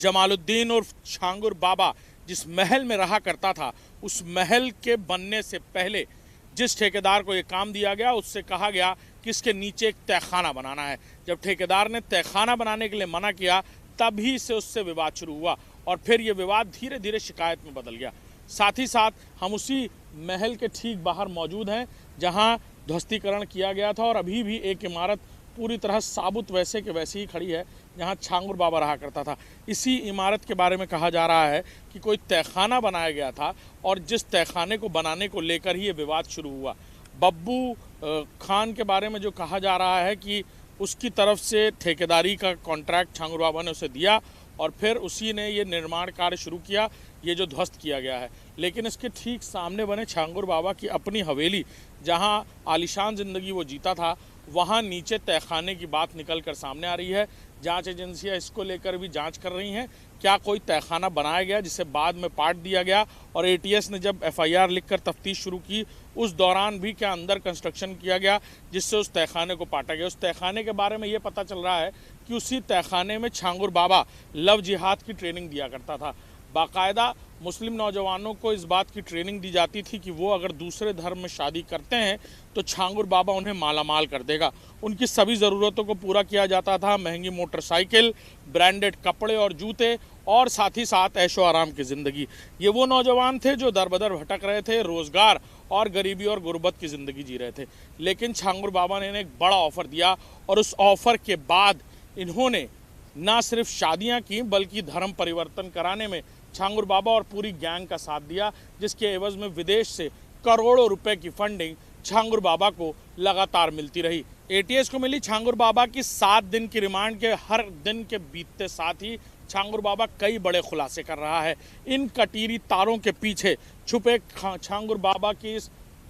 जमालुद्दीन और छांगुर बाबा जिस महल में रहा करता था, उस महल के बनने से पहले जिस ठेकेदार को ये काम दिया गया उससे कहा गया कि इसके नीचे एक तहखाना बनाना है। जब ठेकेदार ने तहखाना बनाने के लिए मना किया तभी से उससे विवाद शुरू हुआ और फिर ये विवाद धीरे धीरे शिकायत में बदल गया। साथ ही साथ हम उसी महल के ठीक बाहर मौजूद हैं जहां ध्वस्तीकरण किया गया था और अभी भी एक इमारत पूरी तरह साबुत वैसे के वैसे ही खड़ी है जहां छांगुर बाबा रहा करता था। इसी इमारत के बारे में कहा जा रहा है कि कोई तहखाना बनाया गया था और जिस तहखाने को बनाने को लेकर ही ये विवाद शुरू हुआ। बब्बू खान के बारे में जो कहा जा रहा है कि उसकी तरफ से ठेकेदारी का कॉन्ट्रैक्ट छांगुर बाबा ने उसे दिया और फिर उसी ने ये निर्माण कार्य शुरू किया, ये जो ध्वस्त किया गया है। लेकिन इसके ठीक सामने बने छांगुर बाबा की अपनी हवेली, जहां आलीशान ज़िंदगी वो जीता था, वहां नीचे तहखाने की बात निकल कर सामने आ रही है। जांच एजेंसियां इसको लेकर भी जांच कर रही हैं, क्या कोई तहखाना बनाया गया जिसे बाद में पाट दिया गया और एटीएस ने जब एफआईआर लिखकर तफ्तीश शुरू की उस दौरान भी क्या अंदर कंस्ट्रक्शन किया गया जिससे उस तहखाने को पाटा गया। उस तहखाने के बारे में ये पता चल रहा है कि उसी तहखाने में छांगुर बाबा लव जिहाद की ट्रेनिंग दिया करता था। बाकायदा मुस्लिम नौजवानों को इस बात की ट्रेनिंग दी जाती थी कि वो अगर दूसरे धर्म में शादी करते हैं तो छांगुर बाबा उन्हें मालामाल कर देगा। उनकी सभी ज़रूरतों को पूरा किया जाता था, महंगी मोटरसाइकिल, ब्रांडेड कपड़े और जूते और साथ ही साथ ऐशो आराम की ज़िंदगी। ये वो नौजवान थे जो दर-बदर भटक रहे थे, रोज़गार और गरीबी और गुर्बत की ज़िंदगी जी रहे थे। लेकिन छांगुर बाबा ने इन्हें एक बड़ा ऑफ़र दिया और उस ऑफ़र के बाद इन्होंने ना सिर्फ शादियां की बल्कि धर्म परिवर्तन कराने में छांगुर बाबा और पूरी गैंग का साथ दिया, जिसके एवज में विदेश से करोड़ों रुपए की फंडिंग छांगुर बाबा को लगातार मिलती रही। एटीएस को मिली छांगुर बाबा की 7 दिन की रिमांड के हर दिन के बीतते साथ ही छांगुर बाबा कई बड़े खुलासे कर रहा है। इन कटीरी तारों के पीछे छुपे छांगुर बाबा की इस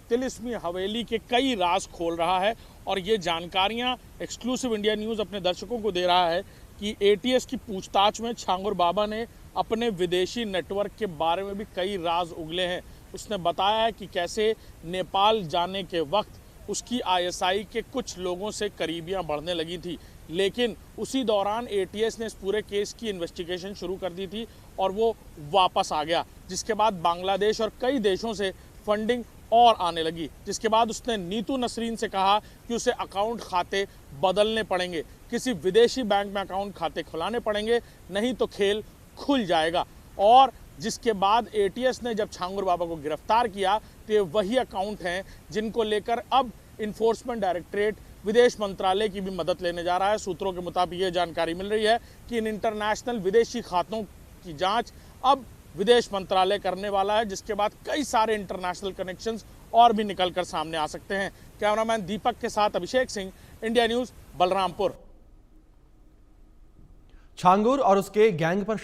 तिलिस्मी हवेली के कई राज खोल रहा है और ये जानकारियां एक्सक्लूसिव इंडिया न्यूज़ अपने दर्शकों को दे रहा है कि एटीएस की पूछताछ में छांगुर बाबा ने अपने विदेशी नेटवर्क के बारे में भी कई राज उगले हैं। उसने बताया है कि कैसे नेपाल जाने के वक्त उसकी आईएसआई के कुछ लोगों से करीबियां बढ़ने लगी थी, लेकिन उसी दौरान एटीएस ने इस पूरे केस की इन्वेस्टिगेशन शुरू कर दी थी और वो वापस आ गया, जिसके बाद बांग्लादेश और कई देशों से फंडिंग और आने लगी, जिसके बाद उसने नीतू नसरीन से कहा कि उसे अकाउंट खाते बदलने पड़ेंगे, किसी विदेशी बैंक में अकाउंट खाते खुलाने पड़ेंगे, नहीं तो खेल खुल जाएगा। और जिसके बाद एटीएस ने जब छांगुर बाबा को गिरफ्तार किया तो ये वही अकाउंट हैं जिनको लेकर अब इन्फोर्समेंट डायरेक्टरेट विदेश मंत्रालय की भी मदद लेने जा रहा है। सूत्रों के मुताबिक ये जानकारी मिल रही है कि इन इंटरनेशनल विदेशी खातों की जाँच अब विदेश मंत्रालय करने वाला है, जिसके बाद कई सारे इंटरनेशनल कनेक्शंस और भी निकलकर सामने आ सकते हैं। कैमरामैन दीपक के साथ अभिषेक सिंह, इंडिया न्यूज़, बलरामपुर। छांगुर और उसके गैंग पर